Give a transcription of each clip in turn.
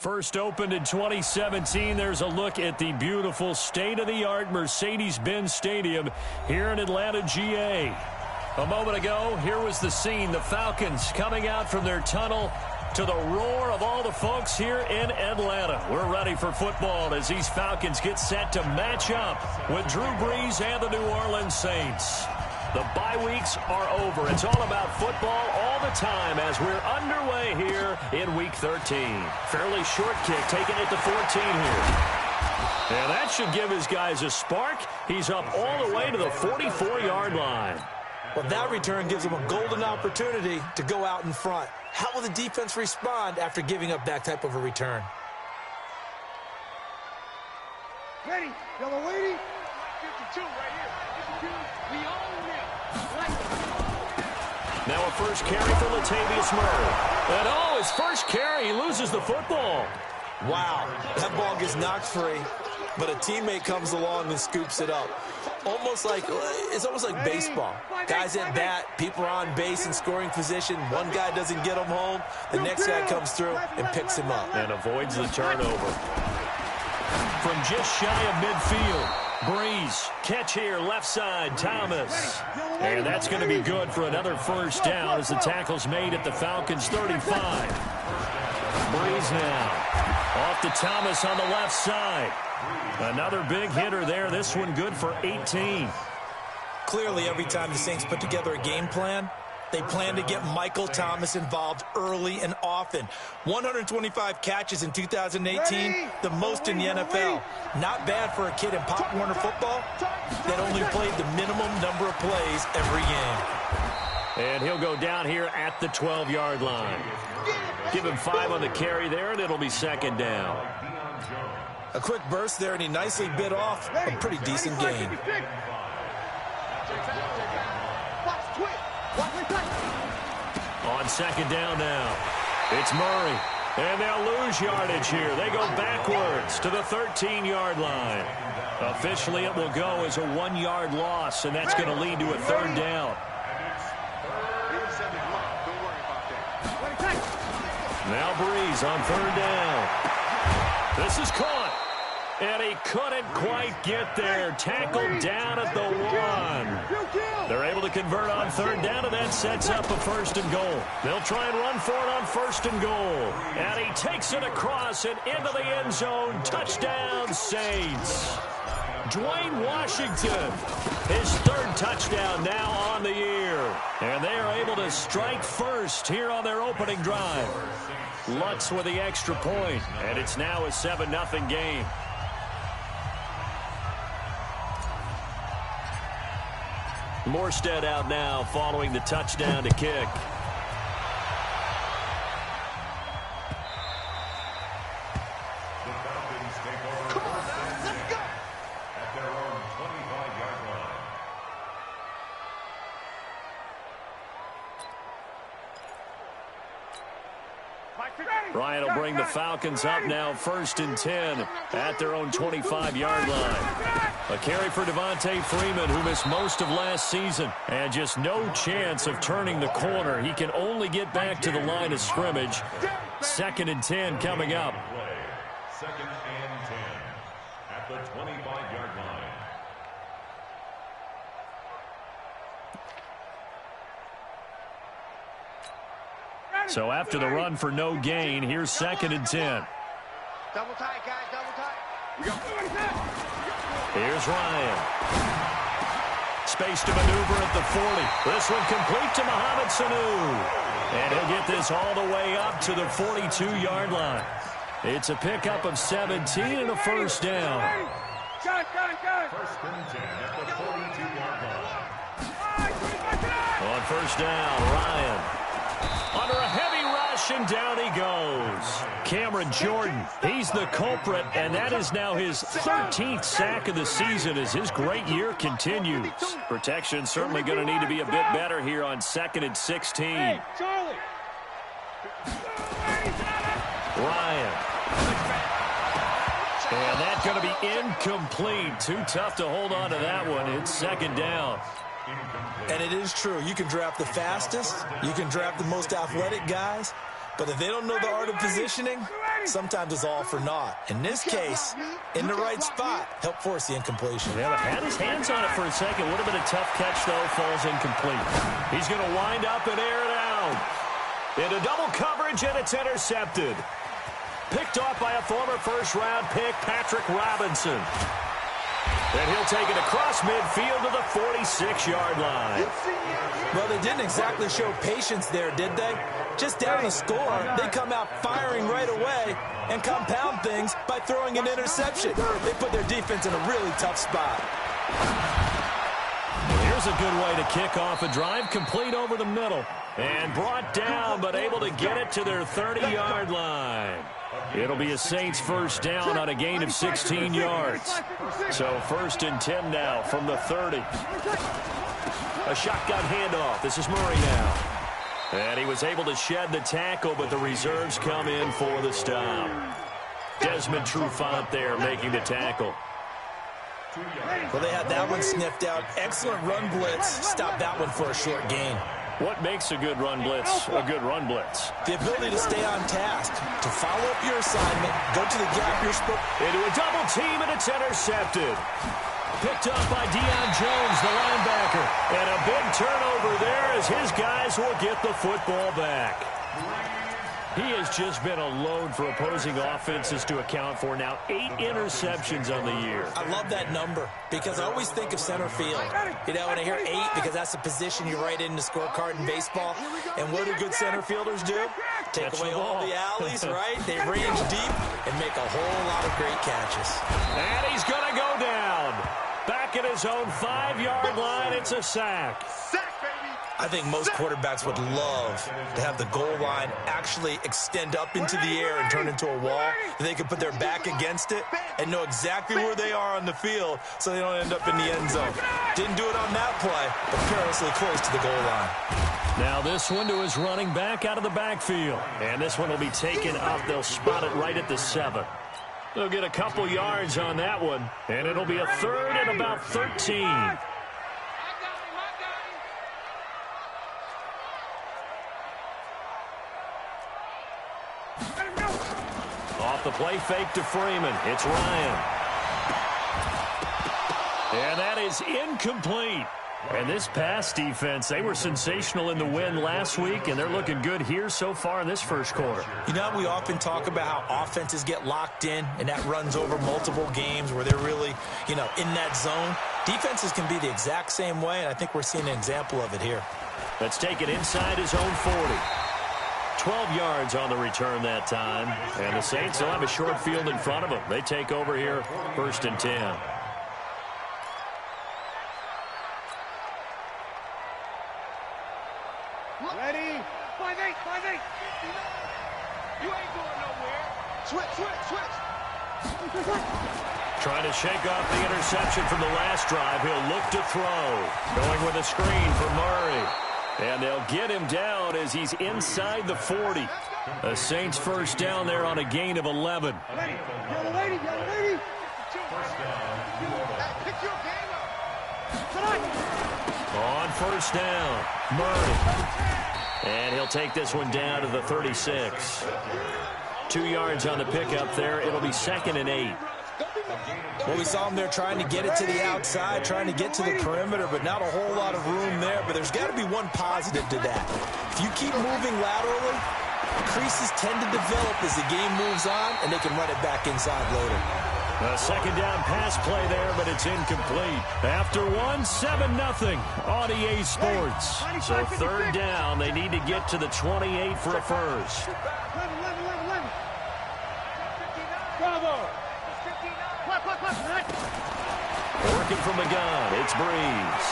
First opened in 2017, there's a look at the beautiful state-of-the-art Mercedes-Benz Stadium here in Atlanta, GA. A moment ago, here was the scene. The Falcons coming out from their tunnel to the roar of all the folks here in Atlanta. We're ready for football as these Falcons get set to match up with Drew Brees and the New Orleans Saints. The bye weeks are over. It's all about football all the time as we're underway here in Week 13. Fairly short kick, taking it to 14 here. And that should give his guys a spark. He's up all the way to the 44-yard line. Well, that return gives them a golden opportunity to go out in front. How will the defense respond after giving up that type of a return? Ready, yellow lady. 52 right here. 52. We own him. Now a first carry for Latavius Murray. And his first carry, he loses the football. Wow, that ball gets knocked free, but a teammate comes along and scoops it up. It's almost like baseball. Guys at bat, people are on base in scoring position. One guy doesn't get him home. The next guy comes through and picks him up. And avoids the turnover. From just shy of midfield, Brees, catch here, left side, Thomas. And that's going to be good for another first down as the tackle's made at the Falcons' 35. Brees now, off to Thomas on the left side. Another big hitter there, this one good for 18. Clearly, every time the Saints put together a game plan, they plan to get Michael Thomas involved early and often. 125 catches in 2018, the most in the NFL. Not bad for a kid in Pop Warner football that only played the minimum number of plays every game. And he'll go down here at the 12-yard line. Give him 5 on the carry there, and it'll be second down. A quick burst there, and he nicely bit off a pretty decent gain. On second down now, it's Murray. And they'll lose yardage here. They go backwards to the 13-yard line. Officially, it will go as a 1-yard loss, and that's going to lead to a third down. Now Brees on third down. This is caught. And he couldn't quite get there. Tackled down at the 1. They're able to convert on third down, and that sets up a first and goal. They'll try and run for it on first and goal. And he takes it across and into the end zone. Touchdown, Saints. Dwayne Washington, his third touchdown now on the year. And they are able to strike first here on their opening drive. Lutz with the extra point, and it's now a 7-0 game. Morstead out now following the touchdown to kick. Come on, let's go. At their own 25-yard line. Ryan will bring the Falcons up now first and 10 at their own 25-yard line. A carry for Devontae Freeman, who missed most of last season, and just no chance of turning the corner. He can only get back to the line of scrimmage. Second and 10 coming up. Second and 10 at the 25-yard line. So after the run for no gain, here's second and 10. Double tight, guys, double tight. Here's Ryan. Space to maneuver at the 40. This one complete to Mohamed Sanu. And he'll get this all the way up to the 42-yard line. It's a pickup of 17 and a first down. First and 10 at the 42-yard line. On first down, Ryan. Under a heavy rush, and down he goes. Cameron Jordan, he's the culprit, and that is now his 13th sack of the season as his great year continues. Protection certainly going to need to be a bit better here on second and 16. Ryan. And that's going to be incomplete. Too tough to hold on to that one. It's second down. And it is true. You can draft the fastest. You can draft the most athletic guys. But if they don't know the art of positioning, sometimes it's all for naught. In this case, in the right spot, helped force the incompletion. Yeah, had his hands on it for a second. Would have been a tough catch, though. Falls incomplete. He's going to wind up and air it out. Into double coverage, and it's intercepted. Picked off by a former first-round pick, Patrick Robinson. And he'll take it across midfield to the 46-yard line. Well, they didn't exactly show patience there, did they? Just down the score, they come out firing right away and compound things by throwing an interception. They put their defense in a really tough spot. Here's a good way to kick off a drive, complete over the middle. And brought down, but able to get it to their 30-yard line. It'll be a Saints first down on a gain of 16 yards. So 1st and 10 now from the 30. A shotgun handoff. This is Murray now. And he was able to shed the tackle, but the reserves come in for the stop. Desmond Trufant there making the tackle. Well, they had that one sniffed out. Excellent run blitz. Stop that one for a short gain. What makes a good run blitz a good run blitz? The ability to stay on task, to follow up your assignment, go to the gap you're supposed to. Into a double team, and it's intercepted. Picked up by Deion Jones, the linebacker. And a big turnover there as his guys will get the football back. He has just been a load for opposing offenses to account for. Now 8 interceptions on the year. I love that number because I always think of center field. You know, when I hear 8, because that's the position you write in the scorecard in baseball. And what do good center fielders do? Take away all the alleys, right? They range deep and make a whole lot of great catches. And he's going to go down. Back at his own 5-yard line, it's a sack. I think most quarterbacks would love to have the goal line actually extend up into the air and turn into a wall. That they can put their back against it and know exactly where they are on the field so they don't end up in the end zone. Didn't do it on that play, but perilously close to the goal line. Now this one to his running back out of the backfield. And this one will be taken up. They'll spot it right at the 7. They'll get a couple yards on that one. And it'll be a 3rd and about 13. Off the play fake to Freeman. It's Ryan. And that is incomplete. And this pass defense, they were sensational in the win last week, and they're looking good here so far in this first quarter. You know, we often talk about how offenses get locked in, and that runs over multiple games where they're really, you know, in that zone. Defenses can be the exact same way, and I think we're seeing an example of it here. Let's take it inside his own 40. 12 yards on the return that time. And the Saints will have a short field in front of them. They take over here, 1st and 10. Ready? 5-8, 5-8. You ain't going nowhere. Switch. Trying to shake off the interception from the last drive. He'll look to throw. Going with a screen for Murray. And they'll get him down as he's inside the 40. The Saints first down there on a gain of 11. Ready? Yellow lady. Pick your game up. On first down, Murray. And he'll take this one down to the 36. 2 yards on the pickup there. It'll be 2nd and 8. Well, we saw him there trying to get it to the outside, trying to get to the perimeter, but not a whole lot of room there. But there's got to be one positive to that. If you keep moving laterally, creases tend to develop as the game moves on, and they can run it back inside later. A second down pass play there, but it's incomplete. After 7-0 on EA Sports. So 3rd down, they need to get to the 28 for a first. 11. Bravo. Working from the gun, it's Breeze.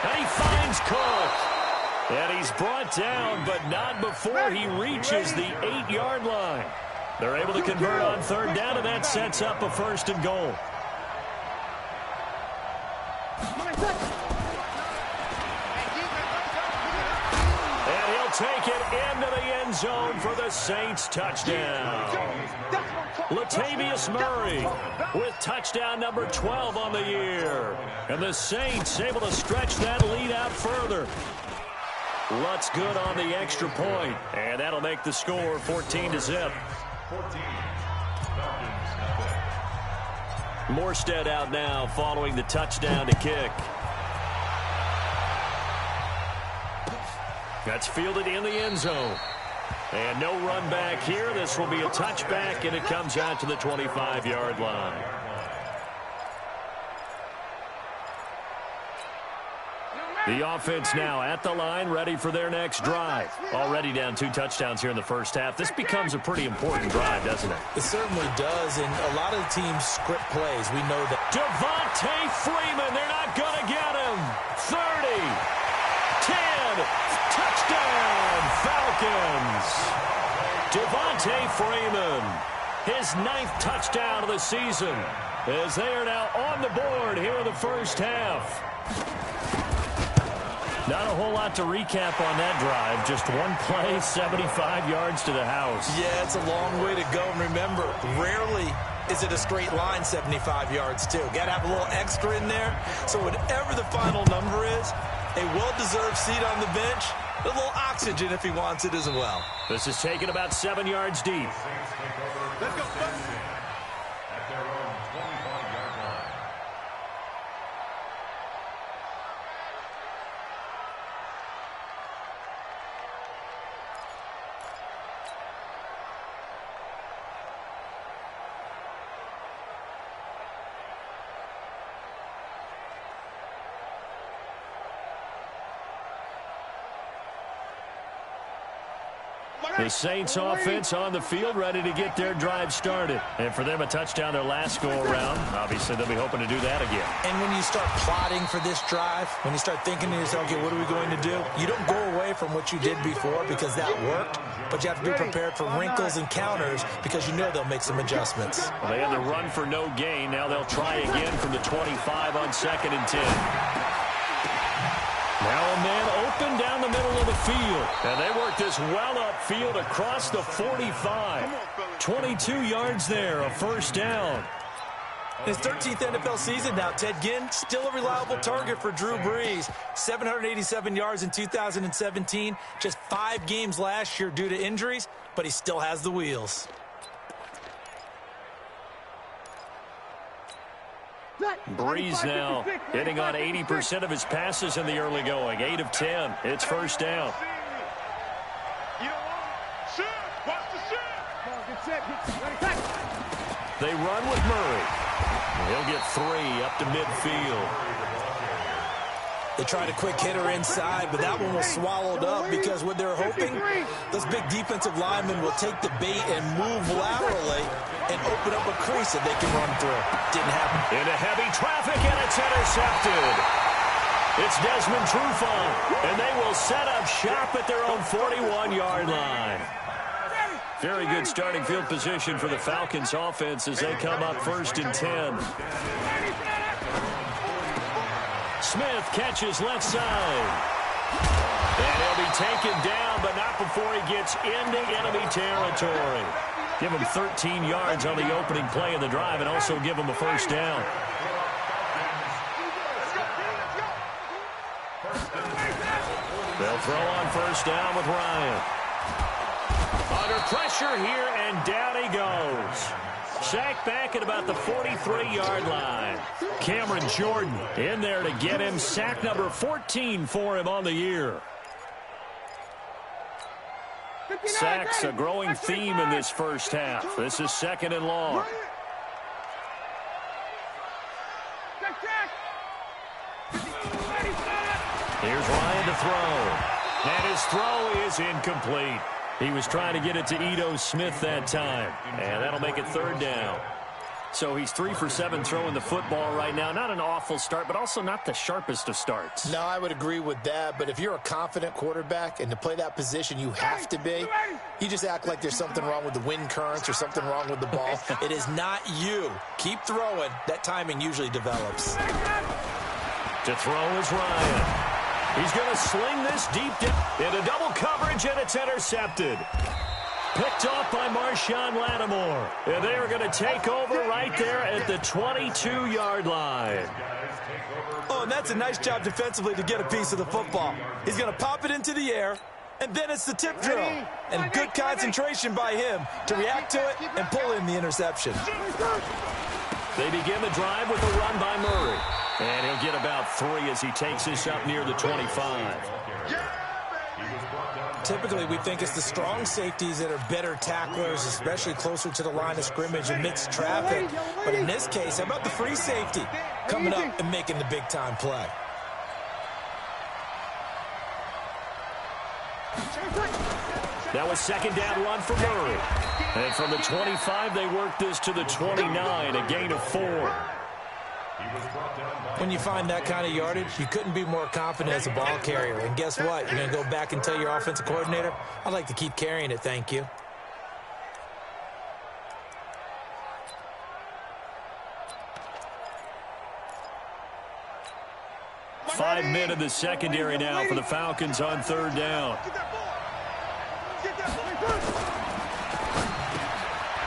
And he finds Cook. And he's brought down, but not before he reaches the 8-yard line. They're able to convert on 3rd down, and that sets up a 1st and goal. And he'll take it into the end zone for the Saints touchdown. Latavius Murray with touchdown number 12 on the year. And the Saints able to stretch that lead out further. Lutz good on the extra point, and that'll make the score 14-0. 14. Falcons nothing. Morstead out now following the touchdown to kick. That's fielded in the end zone. And no run back here. This will be a touchback, and it comes out to the 25-yard line. The offense now at the line, ready for their next drive. Already down 2 touchdowns here in the first half. This becomes a pretty important drive, doesn't it? It certainly does, and a lot of the teams script plays. We know that. Devontae Freeman, they're not going to get him. 30, 10, touchdown, Falcons. Devontae Freeman, his 9th touchdown of the season, as they are now on the board here in the first half. Not a whole lot to recap on that drive. Just one play, 75 yards to the house. Yeah, it's a long way to go. And remember, rarely is it a straight line 75 yards, too. Got to have a little extra in there. So whatever the final number is, a well-deserved seat on the bench, a little oxygen if he wants it as well. This is taken about 7 yards deep. Let's go. At their own 25-yard line. The Saints offense on the field, ready to get their drive started. And for them, a touchdown their last go-around. Obviously, they'll be hoping to do that again. And when you start plotting for this drive, when you start thinking to yourself, okay, what are we going to do? You don't go away from what you did before because that worked, but you have to be prepared for wrinkles and counters because you know they'll make some adjustments. Well, they had the run for no gain. Now they'll try again from the 25 on 2nd and 10. Now a man open down the middle of the field. And they work this well upfield across the 45. 22 yards there, a first down. His 13th NFL season now, Ted Ginn, still a reliable target for Drew Brees. 787 yards in 2017, just 5 games last year due to injuries, but he still has the wheels. Brees now hitting on 80% of his passes in the early going. 8 of 10. It's first down. They run with Murray. He'll get 3 up to midfield. They tried a quick hitter inside, but that one was swallowed up because what they're hoping, those big defensive linemen will take the bait and move laterally and open up a crease that they can run through. Didn't happen. Into heavy traffic, and it's intercepted. It's Desmond Trufant, and they will set up shop at their own 41-yard line. Very good starting field position for the Falcons offense as they come up 1st and 10. Smith catches left side. And he'll be taken down, but not before he gets into enemy territory. Give him 13 yards on the opening play of the drive and also give him a first down. They'll throw on first down with Ryan. Under pressure here, and down he goes. Sacked back at about the 43-yard line. Cameron Jordan in there to get him. Sack number 14 for him on the year. Sacks a growing theme in this first half. This is 2nd and long. Here's Ryan to throw. And his throw is incomplete. He was trying to get it to Ito Smith that time. And that'll make it 3rd down. So he's 3 for 7 throwing the football right now. Not an awful start, but also not the sharpest of starts. No, I would agree with that. But if you're a confident quarterback and to play that position you have to be, you just act like there's something wrong with the wind currents or something wrong with the ball. It is not you. Keep throwing. That timing usually develops. To throw is Ryan. He's going to sling this deep into double coverage, and it's intercepted. Picked off by Marshawn Lattimore. And they are going to take over right there at the 22-yard line. Oh, and that's a nice job defensively to get a piece of the football. He's going to pop it into the air, And then it's the tip drill. And good concentration by him to react to it and pull in the interception. They begin the drive with a run by Murray. And he'll get about 3 as he takes this up near the 25. Typically, we think it's the strong safeties that are better tacklers, especially closer to the line of scrimmage amidst traffic. But in this case, how about the free safety coming up and making the big-time play? That was second down run for Murray. And from the 25, they work this to the 29, a gain of 4. When you find that kind of yardage, you couldn't be more confident as a ball carrier. And guess what? You're going to go back and tell your offensive coordinator, I'd like to keep carrying it, thank you. Five men in the secondary now for the Falcons on third down.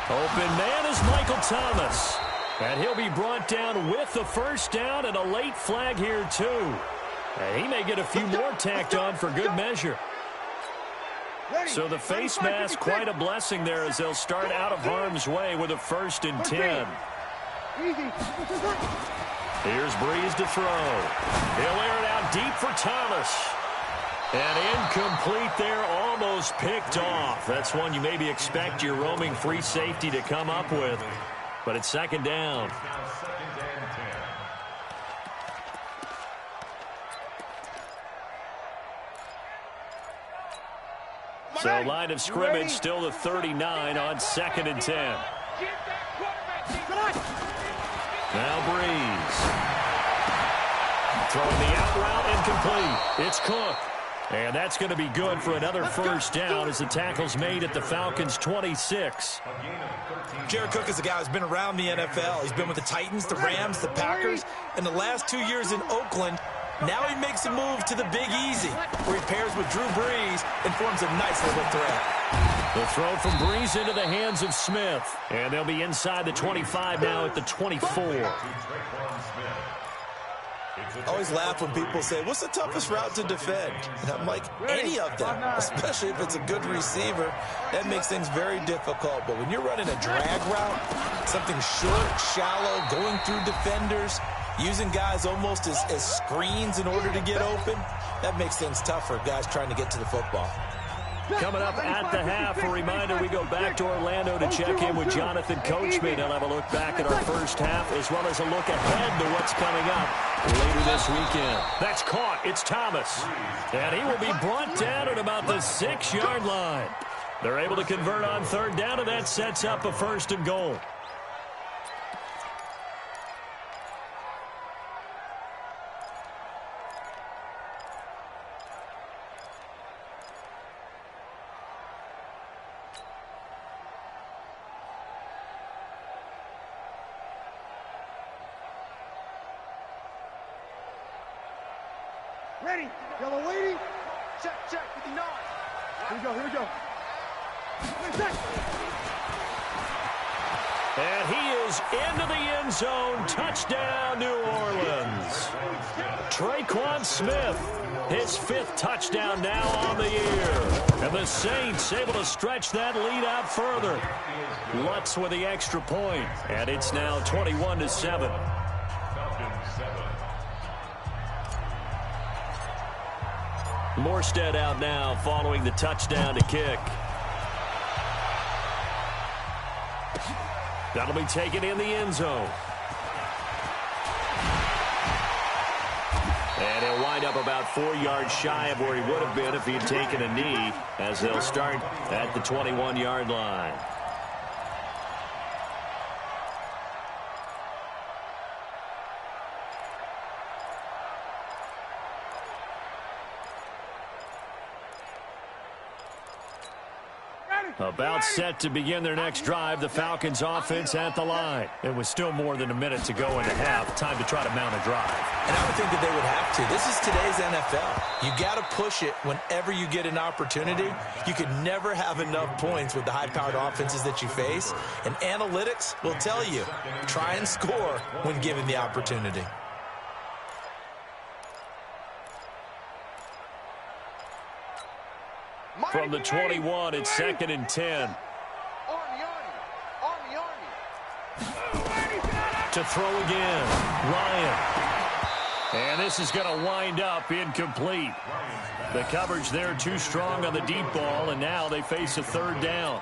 Open man is Michael Thomas. And he'll be brought down with the first down and a late flag here, too. And he may get a few more tacked on for good measure. So the face mask, quite a blessing there as they'll start out of harm's way with a 1st and 10. Here's Breeze to throw. He'll air it out deep for Thomas. And incomplete there, almost picked off. That's one you maybe expect your roaming free safety to come up with. But it's second down. So line of scrimmage still the 39 on 2nd and 10. Now Breeze. Throwing the out route incomplete. It's Cook. And that's going to be good for another first down as the tackle's made at the Falcons' 26. Jared Cook is a guy who's been around the NFL. He's been with the Titans, the Rams, the Packers, and the last 2 years in Oakland. Now he makes a move to the Big Easy, where he pairs with Drew Brees and forms a nice little threat. The throw from Brees into the hands of Smith. And they'll be inside the 25 now at the 24. I always laugh when people say, what's the toughest route to defend? And I'm like, any of them, especially if it's a good receiver. That makes things very difficult. But when you're running a drag route, something short, shallow, going through defenders, using guys almost as screens in order to get open, that makes things tough for guys trying to get to the football. Coming up at the half, a reminder, we go back to Orlando to check in with Jonathan Coachman. He'll have a look back at our first half as well as a look ahead to what's coming up later this weekend. That's caught. It's Thomas. And he will be brought down at about the 6-yard line. They're able to convert on third down, and that sets up a 1st and goal. Ready, yellow lady. Check, with the nod. Here we go. And he is into the end zone. Touchdown, New Orleans. Traquan Smith, his 5th touchdown now on the year. And the Saints able to stretch that lead out further. Lutz with the extra point. And it's now 21-7. Morstead out now following the touchdown to kick. That'll be taken in the end zone. And he'll wind up about 4 yards shy of where he would have been if he had taken a knee, as they'll start at the 21-yard line. About set to begin their next drive, the Falcons offense at the line. It was still more than a minute to go in the half. Time to try to mount a drive. And I would think that they would have to. This is today's NFL. You got to push it whenever you get an opportunity. You can never have enough points with the high-powered offenses that you face. And analytics will tell you, try and score when given the opportunity. From the 21, it's 2nd and 10. To throw again, Ryan. And this is going to wind up incomplete. The coverage there too strong on the deep ball, and now they face a 3rd down.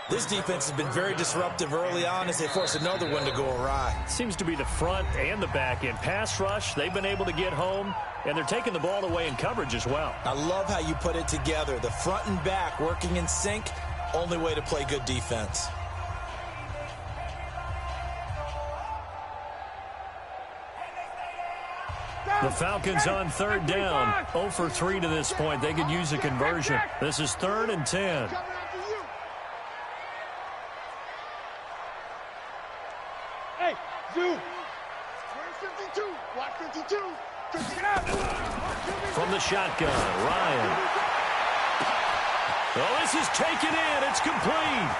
This defense has been very disruptive early on as they force another one to go awry. Seems to be the front and the back end. Pass rush, they've been able to get home, and they're taking the ball away in coverage as well. I love how you put it together. The front and back working in sync, only way to play good defense. The Falcons on 3rd down. 0 for 3 to this point. They could use a conversion. This is 3rd and 10. Hey, Zoo. 52. Block 52. From the shotgun, Ryan. Oh, this is taken in. It's complete.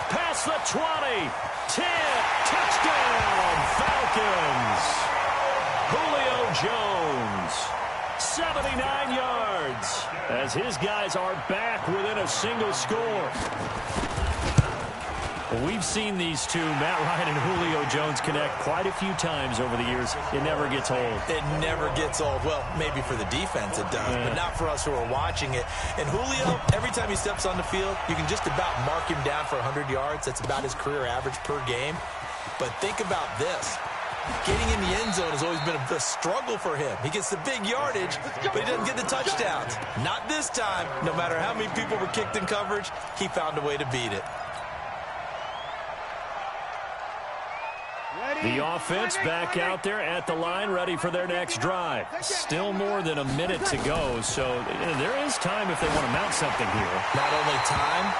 Past the 20. 10. Touchdown, Falcons. Julio Jones, 79 yards, as his guys are back within a single score. We've seen these two, Matt Ryan and Julio Jones, connect quite a few times over the years. It never gets old. It never gets old. Well, maybe for the defense it does, but not for us who are watching it. And Julio, every time he steps on the field, you can just about mark him down for 100 yards. That's about his career average per game. But think about this. Getting in the end zone has always been a struggle for him. He gets the big yardage, but he doesn't get the touchdowns. Not this time. No matter how many people were kicked in coverage, he found a way to beat it. The offense back out there at the line, ready for their next drive. Still more than a minute to go, so there is time if they want to mount something here. Not only time,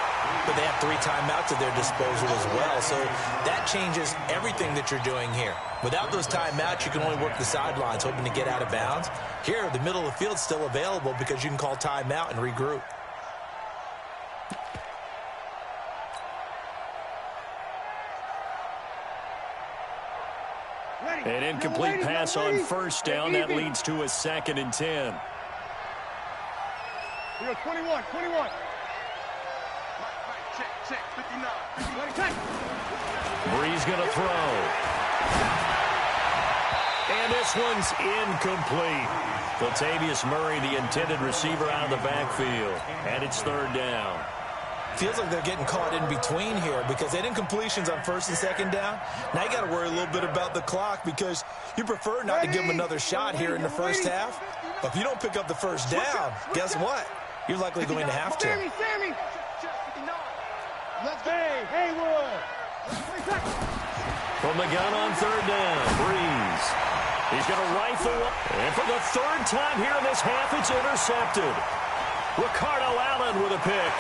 but they have 3 timeouts at their disposal as well, so that changes everything that you're doing here. Without those timeouts, you can only work the sidelines, hoping to get out of bounds. Here, the middle of the field's still available because you can call timeout and regroup. An incomplete pass on 1st down. That leads to a 2nd and 10. You're 21. Check, 59. Breeze going to throw. And this one's incomplete. Latavius Murray, the intended receiver, out of the backfield. And it's 3rd down. Feels like they're getting caught in between here because they had incompletions on 1st and 2nd down. Now you got to worry a little bit about the clock because you prefer not to give them another shot here in the first half. But if you don't pick up the 1st down, guess what? You're likely going to have to. Haywood. From the gun on 3rd down, Breeze. He's going to rifle. And for the 3rd time here in this half, it's intercepted. Ricardo Allen with a pick.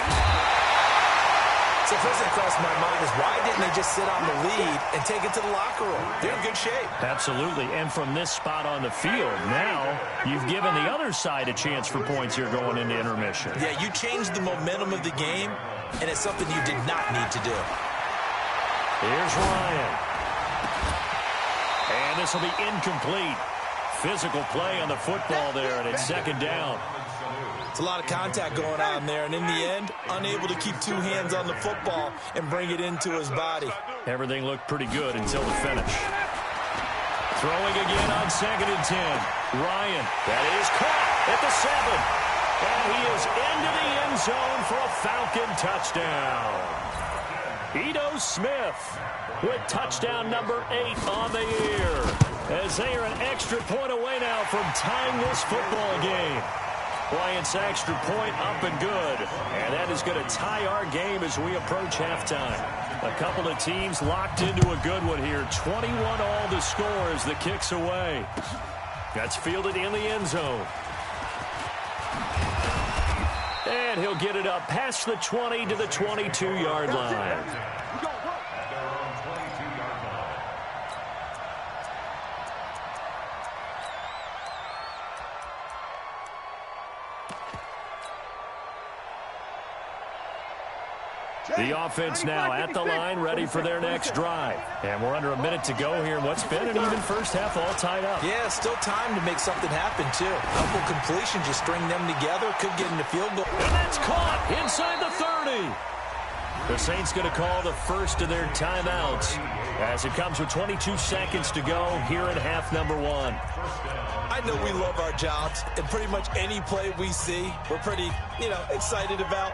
So first thing that crossed my mind is why didn't they just sit on the lead and take it to the locker room? They're in good shape. Absolutely. And from this spot on the field, now you've given the other side a chance for points here going into intermission. Yeah, you changed the momentum of the game, and it's something you did not need to do. Here's Ryan. And this will be incomplete. Physical play on the football there, and it's 2nd down. It's a lot of contact going on there, and in the end, unable to keep 2 hands on the football and bring it into his body. Everything looked pretty good until the finish. Throwing again on 2nd and 10. Ryan, that is caught at the 7. And he is into the end zone for a Falcon touchdown. Ito Smith with touchdown number 8 on the year, as they are an extra point away now from tying this football game. Bryant's extra point up and good. And that is going to tie our game as we approach halftime. A couple of teams locked into a good one here. 21 all to score as the kick's away. That's fielded in the end zone. And he'll get it up past the 20 to the 22-yard line. The offense now at the line, ready for their next drive. And we're under a minute to go here in what's been an even first half, all tied up. Yeah, still time to make something happen, too. A couple completions, just string them together, could get into field goal. And that's caught inside the 30. The Saints going to call the first of their timeouts as it comes with 22 seconds to go here in half number 1. I know we love our jobs, and pretty much any play we see, we're pretty, excited about.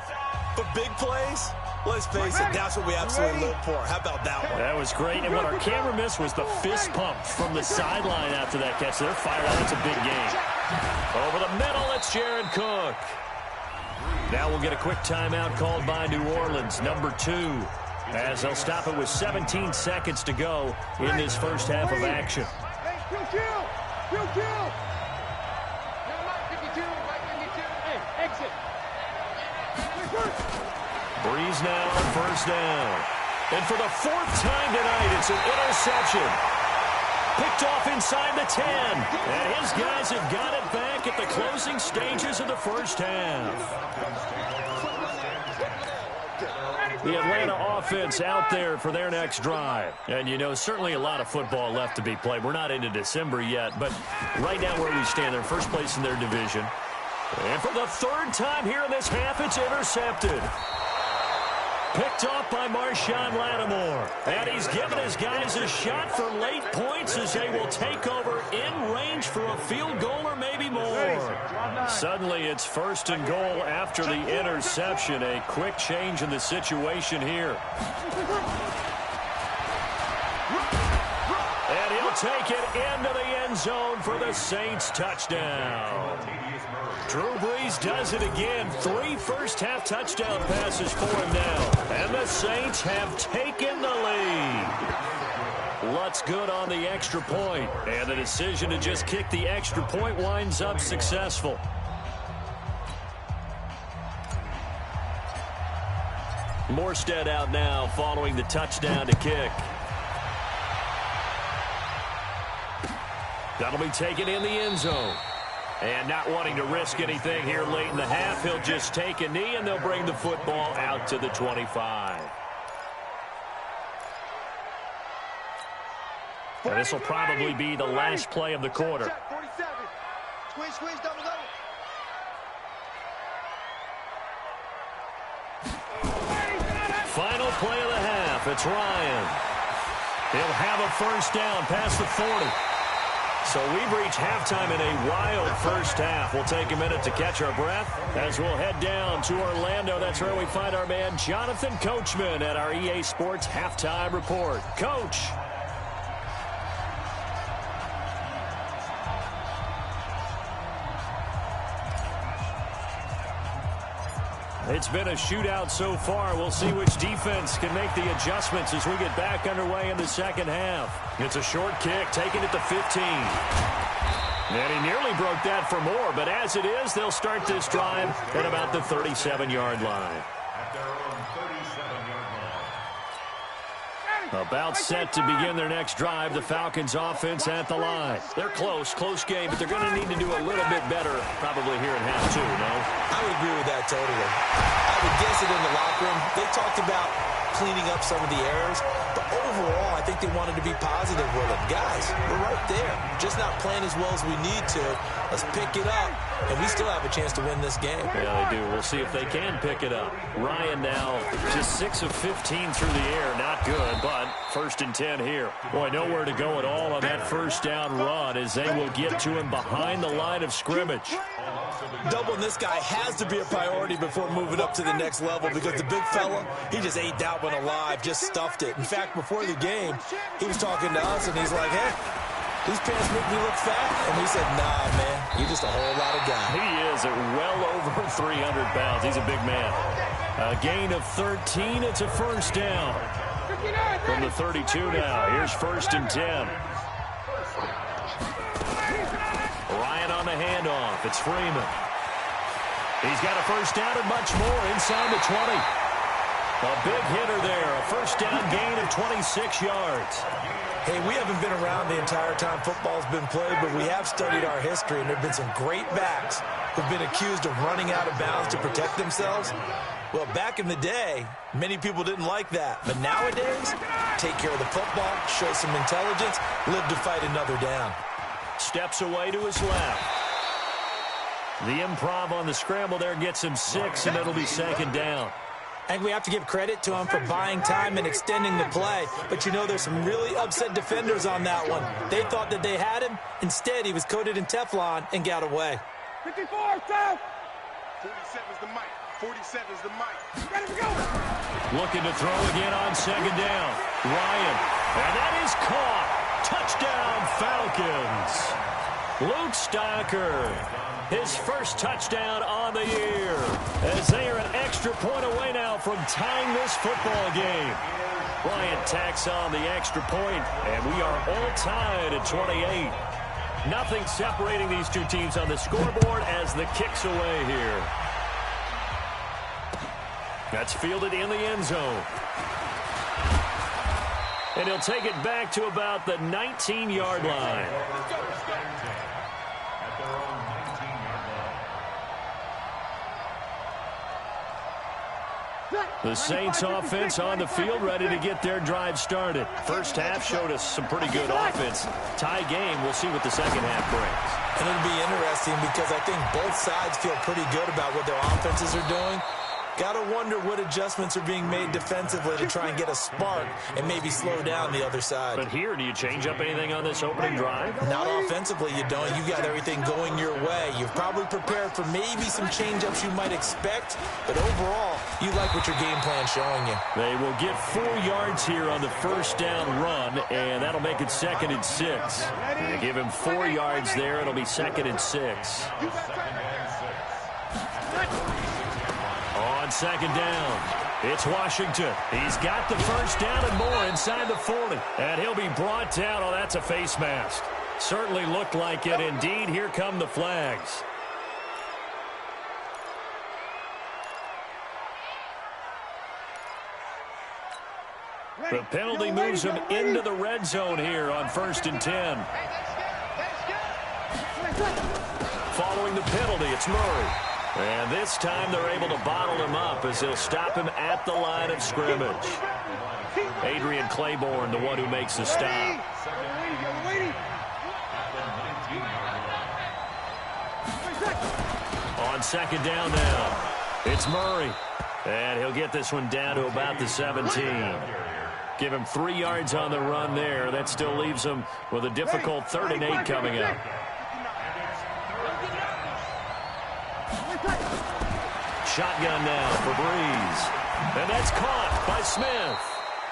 But big plays, let's face it, that's what we absolutely live for. How about that one? That was great, and what our camera missed was the fist pump from the sideline after that catch. They're fired out. That's a big game. Over the middle, it's Jared Cook. Now we'll get a quick timeout called by New Orleans, number 2, as they'll stop it with 17 seconds to go in this first half of action. Breeze now on first down. And for the 4th time tonight, it's an interception. Picked off inside the 10. And his guys have got it back at the closing stages of the first half. The Atlanta offense out there for their next drive. And, certainly a lot of football left to be played. We're not into December yet, but right now where we stand, they're first place in their division. And for the 3rd time here in this half, it's intercepted. Picked off by Marshawn Lattimore. And he's given his guys a shot for late points as they will take over in range for a field goal or maybe more. Suddenly it's 1st and goal after the interception. A quick change in the situation here. And he'll take it into the end zone for the Saints touchdown. Drew Brees does it again. 3 first-half touchdown passes for him now. And the Saints have taken the lead. Lutz good on the extra point. And the decision to just kick the extra point winds up successful. Morstead out now following the touchdown to kick. That'll be taken in the end zone. And not wanting to risk anything here late in the half, he'll just take a knee, and they'll bring the football out to the 25. And this will probably be the last play of the quarter. Squeeze, double. Final play of the half. It's Ryan. He'll have a first down past the 40. So we've reached halftime in a wild first half. We'll take a minute to catch our breath as we'll head down to Orlando. That's where we find our man Jonathan Coachman at our EA Sports Halftime Report. Coach. It's been a shootout so far. We'll see which defense can make the adjustments as we get back underway in the second half. It's a short kick, taking it to 15. And he nearly broke that for more, but as it is, they'll start this drive at about the 37-yard line. About set to begin their next drive, the Falcons offense at the line. They're close game, but they're going to need to do a little bit better probably here in half 2, no? I would agree with that totally. I would guess it in the locker room. They talked about cleaning up some of the errors, but overall, I think they wanted to be positive with them. Guys, we're right there. Just not playing as well as we need to. Let's pick it up, and we still have a chance to win this game. Yeah, they do. We'll see if they can pick it up. Ryan now just 6 of 15 through the air. Not good, but 1st and 10 here. Boy, nowhere to go at all on that first down run as they will get to him behind the line of scrimmage. Doubling this guy has to be a priority before moving up to the next level because the big fella, he just ate that one alive, just stuffed it. In fact, before the game, he was talking to us, and he's like, hey, these pants make me look fat. And we said, nah, man, you're just a whole lot of guy. He is at well over 300 pounds. He's a big man. A gain of 13. It's a first down. From the 32 now. Here's 1st and 10. Ryan on the handoff. It's Freeman. He's got a first down and much more inside the 20. A big hitter there. A first down gain of 26 yards. Hey, we haven't been around the entire time football's been played, but we have studied our history, and there have been some great backs who've been accused of running out of bounds to protect themselves. Well, back in the day, many people didn't like that. But nowadays, take care of the football, show some intelligence, live to fight another down. Steps away to his left. The improv on the scramble there gets him 6, and it'll be second down. I think we have to give credit to him for buying time and extending the play. But, you know, there's some really upset defenders on that one. They thought that they had him. Instead, he was coated in Teflon and got away. 54, stop! 47's the mic. 47's the mic. Ready to go! Looking to throw again on second down. Ryan. And that is caught. Touchdown, Falcons. Luke Stocker. His first touchdown on the year. As they are an extra point away now from tying this football game. Ryan tacks on the extra point, and we are all tied at 28. Nothing separating these two teams on the scoreboard as the kick's away here. That's fielded in the end zone. And he'll take it back to about the 19-yard line. The Saints offense on the field, ready to get their drive started. First half showed us some pretty good offense. Tie game, we'll see what the second half brings. And it'll be interesting because I think both sides feel pretty good about what their offenses are doing. Got to wonder what adjustments are being made defensively to try and get a spark and maybe slow down the other side. But here, do you change up anything on this opening drive? Not offensively, you don't. You got everything going your way. You've probably prepared for maybe some change-ups you might expect, but overall, you like what your game plan's showing you. They will get 4 yards here on the first down run, and that'll make it 2nd and 6. They give him 4 yards there. It'll be 2nd and 6. On second down, it's Washington. He's got the first down and more inside the 40. And he'll be brought down. Oh, that's a face mask. Certainly looked like it. Indeed, here come the flags. The penalty moves him into the red zone here on 1st and 10. Following the penalty, it's Murray. And this time they're able to bottle him up as they'll stop him at the line of scrimmage. Adrian Claiborne, the one who makes the stop. On second down now, it's Murray. And he'll get this one down to about the 17. Give him 3 yards on the run there. That still leaves him with a difficult 3rd and 8 coming up. Shotgun now for Breeze. And that's caught by Smith.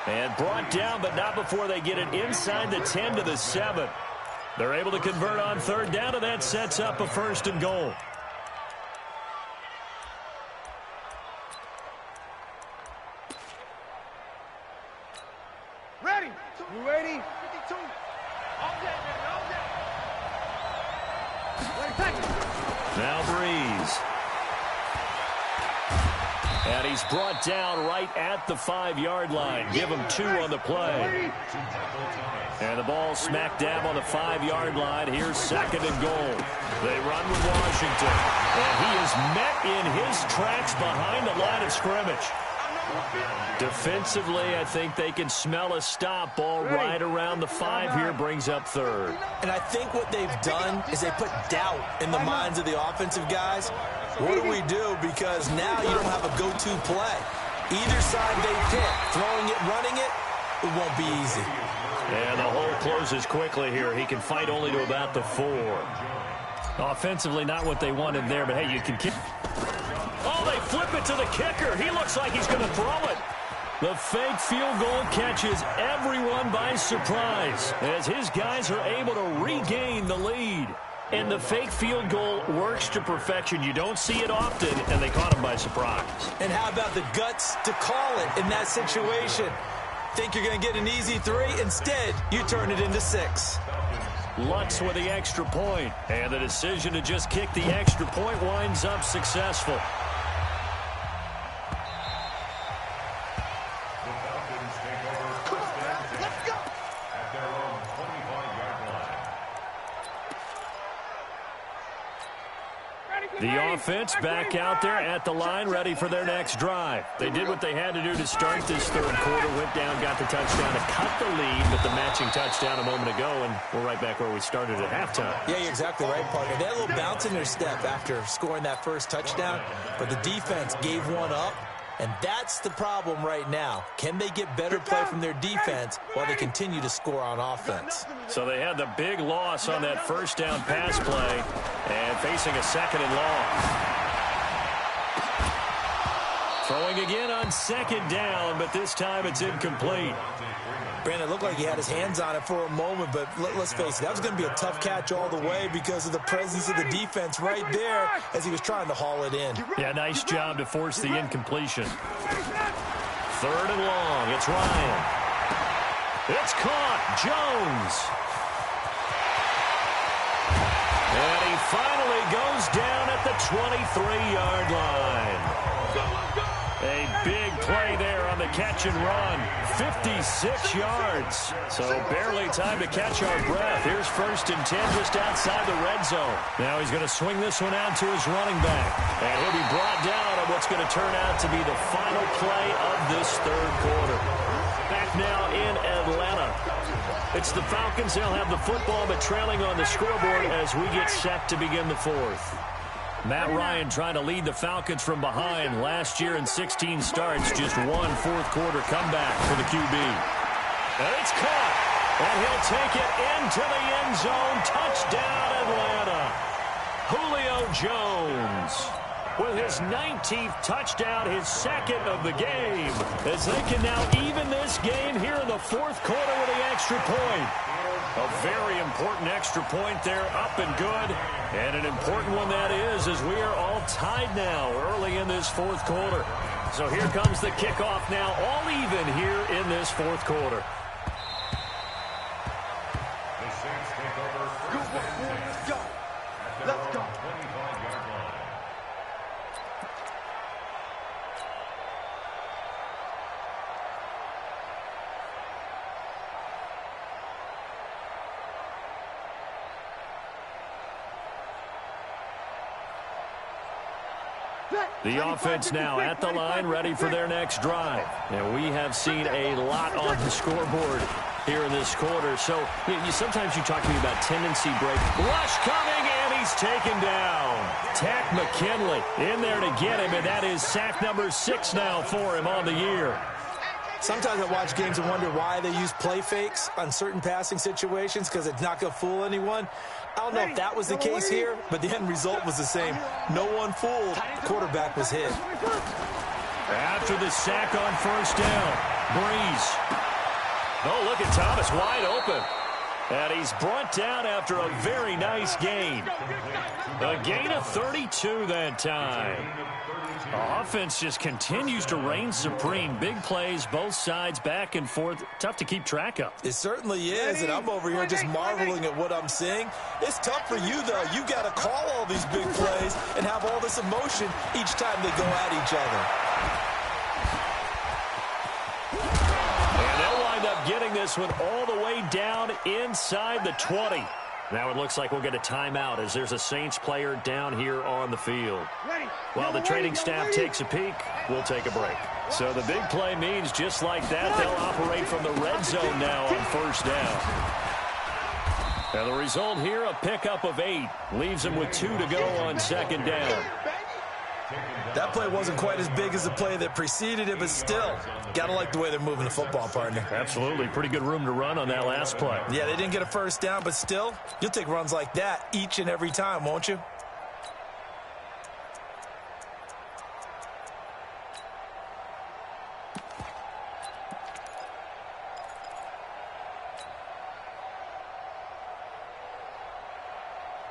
And brought down, but not before they get it inside the 10 to the 7. They're able to convert on 3rd down, and that sets up a 1st and goal. Ready? You ready? 52. All day, baby, all day. Now Breeze. And he's brought down right at the 5-yard line. Give him 2 on the play. And the ball smack dab on the 5-yard line. Here's 2nd and goal. They run with Washington. And he is met in his tracks behind the line of scrimmage. Defensively, I think they can smell a stop. Ball right around the 5 here, brings up 3rd. And I think what they've done is they put doubt in the minds of the offensive guys. What do we do? Because now you don't have a go-to play. Either side they pick, throwing it, running it, it won't be easy. And the hole closes quickly here. He can fight only to about the 4. Offensively, not what they wanted there, but hey, you can kick. Oh, they flip it to the kicker. He looks like he's going to throw it. The fake field goal catches everyone by surprise as his guys are able to regain the lead. And the fake field goal works to perfection. You don't see it often, and they caught him by surprise. And how about the guts to call it in that situation? Think you're going to get an easy 3? Instead, you turn it into 6. Lutz with the extra point, and the decision to just kick the extra point winds up successful. The offense back out there at the line, ready for their next drive. They did what they had to do to start this third quarter, went down, got the touchdown to cut the lead, but the matching touchdown a moment ago, and we're right back where we started at halftime. Yeah, you're exactly right, partner. They had a little bounce in their step after scoring that first touchdown, but the defense gave one up, and that's the problem right now. Can they get better play from their defense while they continue to score on offense? So they had the big loss on that first down pass play and facing a second and long. Throwing again on second down, but this time it's incomplete. Brandon, it looked like he had his hands on it for a moment, but let's face it, that was going to be a tough catch all the way because of the presence of the defense right there as he was trying to haul it in. Yeah, nice job to force the incompletion. Third and long. It's Ryan. It's caught. Jones. And he finally goes down at the 23-yard line. A big play there on the catch and run. 56 yards. So barely time to catch our breath. Here's 1st and 10 just outside the red zone. Now he's going to swing this one out to his running back. And he'll be brought down on what's going to turn out to be the final play of this third quarter. Back now in Atlanta. It's the Falcons. They'll have the football, but trailing on the scoreboard as we get set to begin the fourth. Matt Ryan trying to lead the Falcons from behind. Last year in 16 starts, just one fourth-quarter comeback for the QB. And it's caught, and he'll take it into the end zone. Touchdown, Atlanta. Julio Jones with his 19th touchdown, his second of the game, as they can now even this game here in the fourth quarter with the extra point. A very important extra point there, up and good. And an important one that is, as we are all tied now early in this fourth quarter. So here comes the kickoff now, all even here in this fourth quarter. The Saints take over first and 10 at their own 25-yard line. The offense now at the line, ready for their next drive. And we have seen a lot on the scoreboard here in this quarter. So sometimes you talk to me about tendency break. Rush coming, and he's taken down. Tack McKinley in there to get him, and that is sack number 6 now for him on the year. Sometimes I watch games and wonder why they use play fakes on certain passing situations because it's not going to fool anyone. I don't know if that was the case here, but the end result was the same. No one fooled. The quarterback was hit. After the sack on first down, Breeze. Oh, look at Thomas wide open. And he's brought down after a very nice gain. A gain of 32 that time. Offense just continues to reign supreme. Big plays, both sides, back and forth. Tough to keep track of. It certainly is, and I'm over here just marveling at what I'm seeing. It's tough for you, though. You got to call all these big plays and have all this emotion each time they go at each other. And they'll wind up getting this one all the way down inside the 20. Now it looks like we'll get a timeout as there's a Saints player down here on the field. While the training staff takes a peek, we'll take a break. So the big play means just like that, they'll operate from the red zone now on first down. And the result here, a pickup of 8. Leaves them with 2 to go on second down. That play wasn't quite as big as the play that preceded it, but still, gotta like the way they're moving the football, partner. Absolutely. Pretty good room to run on that last play. Yeah, they didn't get a first down, but still, you'll take runs like that each and every time, won't you?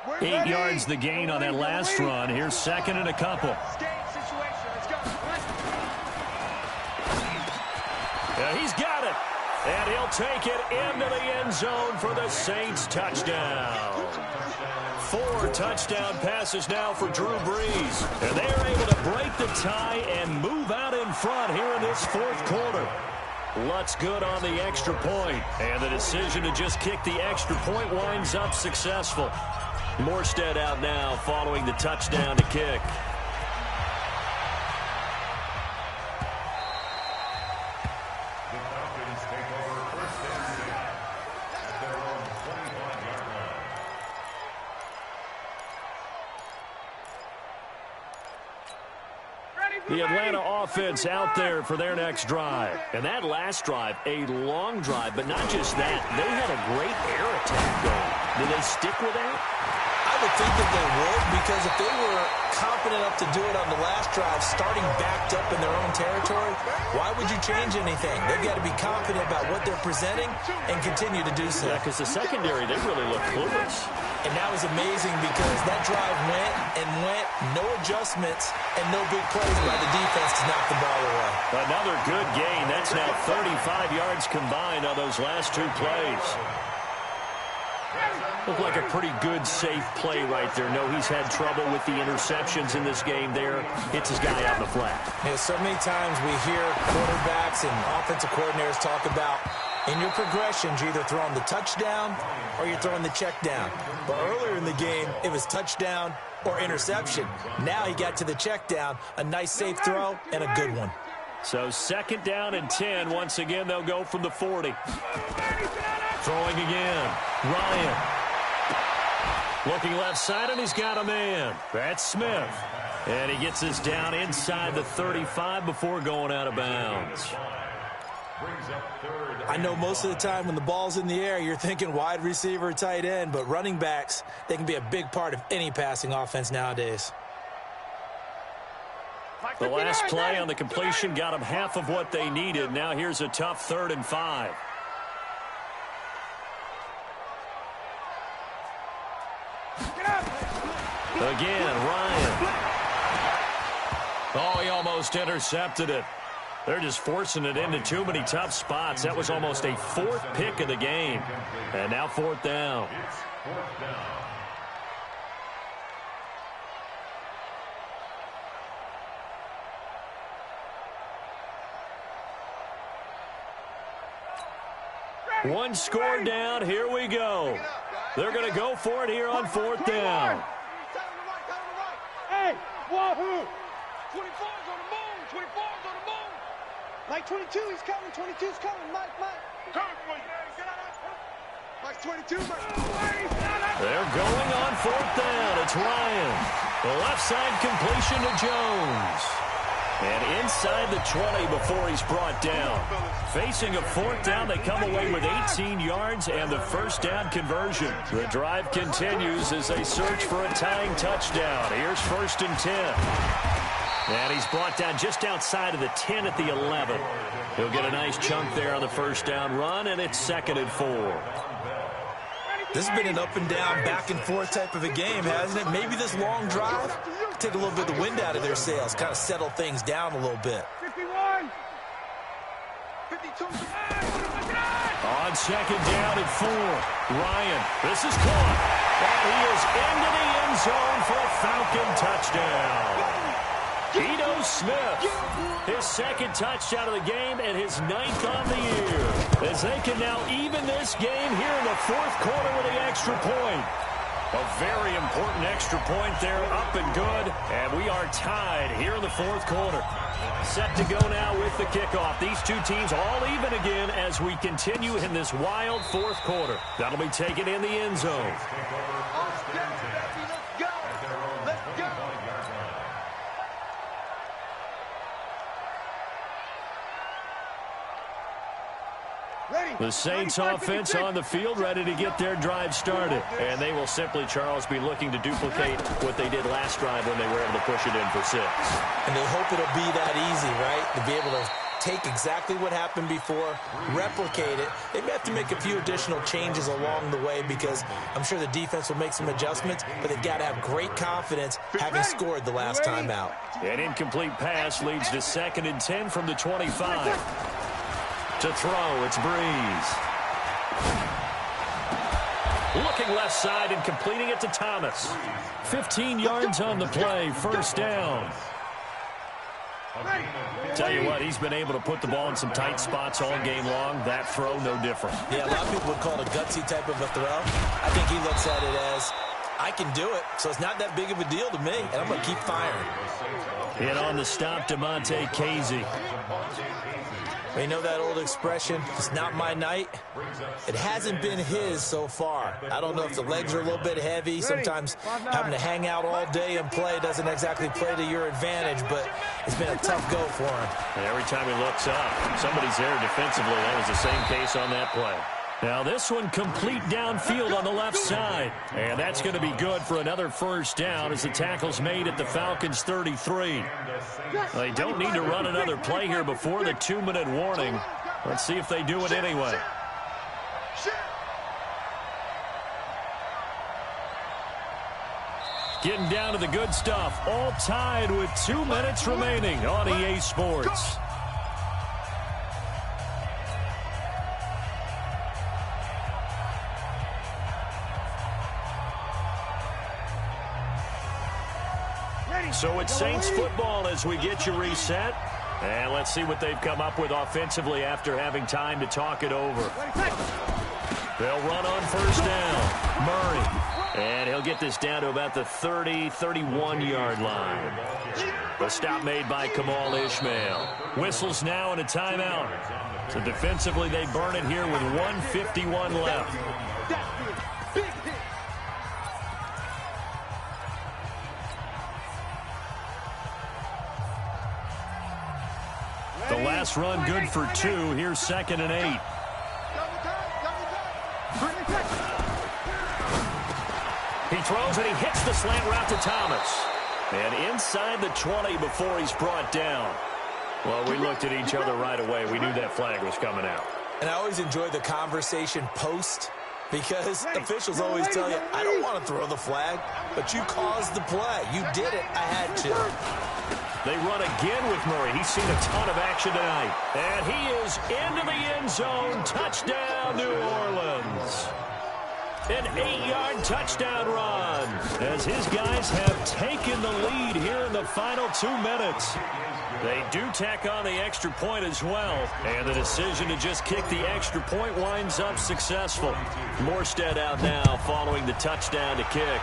We're 8 yards the gain on that last run. Here's second and a couple. Yeah, he's got it. And he'll take it into the end zone for the Saints touchdown. 4 touchdown passes now for Drew Brees. And they are able to break the tie and move out in front here in this fourth quarter. Lutz good on the extra point. And the decision to just kick the extra point winds up successful. Morstead out now following the touchdown to kick. The Falcons take over first and 10 at their own 25-yard line. The Atlanta offense out there for their next drive. And that last drive, a long drive, but not just that. They had a great air attack going. Did they stick with that? I would think that they would, because if they were confident enough to do it on the last drive, starting backed up in their own territory, why would you change anything? They've got to be confident about what they're presenting and continue to do so. Yeah, because the secondary, they really look clueless. And that was amazing because that drive went and went, no adjustments, and no big plays by the defense to knock the ball away. Another good gain. That's now 35 yards combined on those last two plays. Looked like a pretty good, safe play right there. No, he's had trouble with the interceptions in this game there. Hits his guy out in the flat. Yeah, so many times we hear quarterbacks and offensive coordinators talk about in your progressions, you're either throwing the touchdown or you're throwing the check down. But earlier in the game, it was touchdown or interception. Now he got to the check down, a nice safe throw, and a good one. So 2nd down and 10. Once again, they'll go from the 40. Throwing again. Ryan. Looking left side, and he's got a man. That's Smith. And he gets us down inside the 35 before going out of bounds. I know most of the time when the ball's in the air, you're thinking wide receiver, tight end, but running backs, they can be a big part of any passing offense nowadays. The last play on the completion got them half of what they needed. Now here's a tough 3rd and 5. Again, Ryan. Oh, he almost intercepted it. They're just forcing it into too many tough spots. That was almost a 4th pick of the game. And now 4th down. It's 4th down. One score down. Here we go. They're going to go for it here on 4th down. Hey, wahoo! 24's on the moon. 24's on the moon. Mike 22, he's coming. 22's coming. Mike. Mike's 22. They're going on 4th down. It's Ryan. The left side completion to Jones. And inside the 20 before he's brought down. Facing a 4th down, they come away with 18 yards and the 1st down conversion. The drive continues as they search for a tying touchdown. Here's 1st and 10. And he's brought down just outside of the 10 at the 11. He'll get a nice chunk there on the 1st down run, and it's 2nd and 4. This has been an up and down, back and forth type of a game, hasn't it? Maybe this long drive take a little bit of the wind out of their sails, kind of settle things down a little bit. 51. 52. On 2nd down and 4. Ryan, this is caught. And he is into the end zone for a Falcon touchdown. Ito Smith, his 2nd touchdown of the game and his 9th on the year. As they can now even this game here in the 4th quarter with the extra point. A very important extra point there, up and good. And we are tied here in the 4th quarter. Set to go now with the kickoff. These two teams all even again as we continue in this wild 4th quarter. That'll be taken in the end zone. The Saints offense on the field ready to get their drive started. And they will simply, Charles, be looking to duplicate what they did last drive when they were able to push it in for 6. And they hope it'll be that easy, right? To be able to take exactly what happened before, replicate it. They may have to make a few additional changes along the way because I'm sure the defense will make some adjustments, but they've got to have great confidence having scored the last time out. An incomplete pass leads to 2nd and 10 from the 25. To throw, it's Breeze. Looking left side and completing it to Thomas. 15 yards on the play, 1st down. Tell you what, he's been able to put the ball in some tight spots all game long. That throw, no different. Yeah, a lot of people would call it a gutsy type of a throw. I think he looks at it as I can do it, so it's not that big of a deal to me, and I'm going to keep firing. Hit on the stop, DeMonte Casey. You know that old expression, it's not my night? It hasn't been his so far. I don't know if the legs are a little bit heavy. Sometimes having to hang out all day and play doesn't exactly play to your advantage, but it's been a tough go for him. And every time he looks up, somebody's there defensively. That was the same case on that play. Now this one complete downfield on the left side. And that's going to be good for another first down as the tackle's made at the Falcons' 33. They don't need to run another play here before the 2-minute warning. Let's see if they do it anyway. Getting down to the good stuff. All tied with 2 minutes remaining on EA Sports. So it's Saints football as we get you reset. And let's see what they've come up with offensively after having time to talk it over. They'll run on first down. Murray. And he'll get this down to about the 30, 31-yard line. The stop made by Kamal Ishmael. Whistles now and a timeout. So defensively, they burn it here with 1:51 left. The last run good for 2. Here's 2nd and 8. He throws and he hits the slant route to Thomas. And inside the 20 before he's brought down. Well, we looked at each other right away. We knew that flag was coming out. And I always enjoy the conversation post because officials always tell you, I don't want to throw the flag, but you caused the play. You did it. I had to. They run again with Murray. He's seen a ton of action tonight. And he is into the end zone. Touchdown, New Orleans. An 8-yard touchdown run as his guys have taken the lead here in the final 2 minutes. They do tack on the extra point as well. And the decision to just kick the extra point winds up successful. Morstead out now following the touchdown to kick.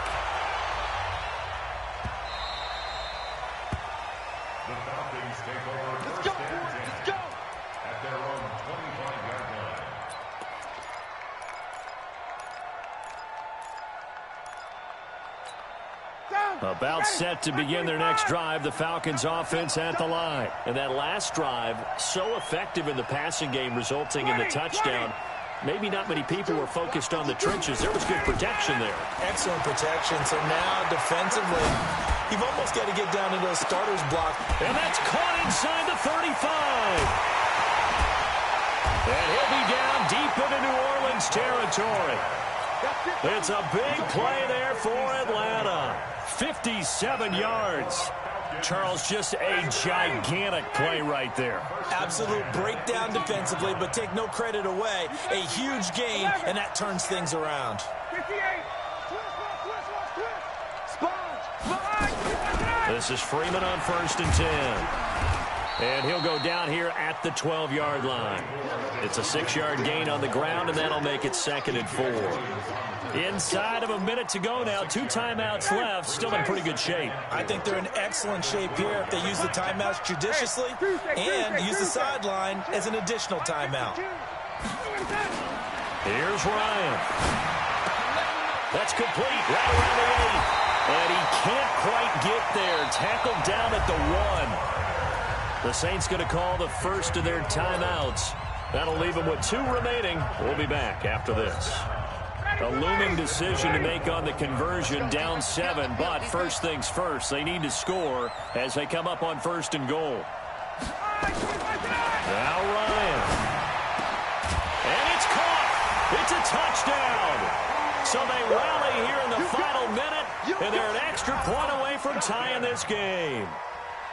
About set to begin their next drive, the Falcons offense at the line. And that last drive, so effective in the passing game, resulting in the touchdown. Maybe not many people were focused on the trenches. There was good protection there. Excellent protection. So now defensively, you've almost got to get down to those starters block. And that's caught inside the 35. And he'll be down deep into New Orleans territory. It's a big play there for Atlanta. 57 yards. Charles, just a gigantic play right there. Absolute breakdown defensively, but take no credit away. A huge gain, and that turns things around. This is Freeman on 1st and 10. And he'll go down here at the 12-yard line. It's a 6-yard gain on the ground, and that'll make it 2nd and 4. Inside of a minute to go now. 2 timeouts left. Still in pretty good shape. I think they're in excellent shape here if they use the timeouts judiciously and use the sideline as an additional timeout. Here's Ryan. That's complete right around the 8. And he can't quite get there. Tackled down at the 1. The Saints going to call the first of their timeouts. That'll leave them with 2 remaining. We'll be back after this. A looming decision to make on the conversion, down 7, but first things first, they need to score as they come up on 1st and goal. Now Ryan. And it's caught. It's a touchdown. So they rally here in the final minute, and they're an extra point away from tying this game.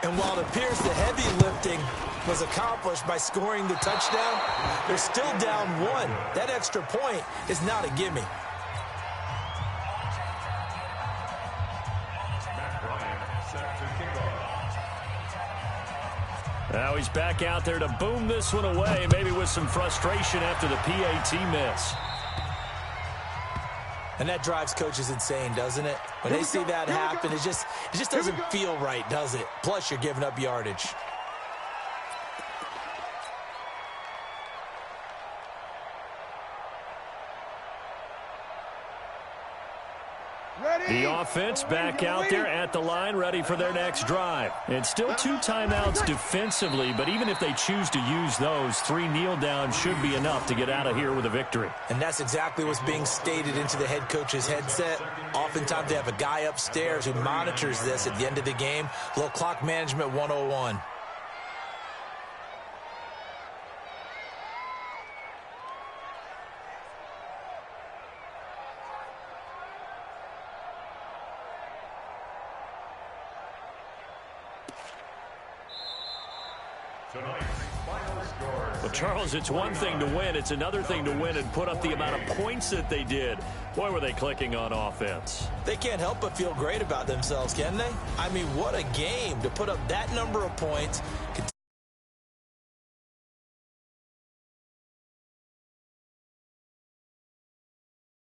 And while it appears the heavy lifting was accomplished by scoring the touchdown, they're still down 1. That extra point is not a gimme. Now he's back out there to boom this one away, maybe with some frustration after the PAT miss. And that drives coaches insane, doesn't it? When they see that happen, it just doesn't feel right, does it? Plus, you're giving up yardage. The offense back out there at the line, ready for their next drive. It's still 2 timeouts defensively, but even if they choose to use those, 3 kneel downs should be enough to get out of here with a victory. And that's exactly what's being stated into the head coach's headset. Oftentimes they have a guy upstairs who monitors this at the end of the game. A little clock management 101. Well, Charles, it's one thing to win. It's another thing to win and put up the amount of points that they did. Boy, were they clicking on offense. They can't help but feel great about themselves, can they? I mean, what a game to put up that number of points.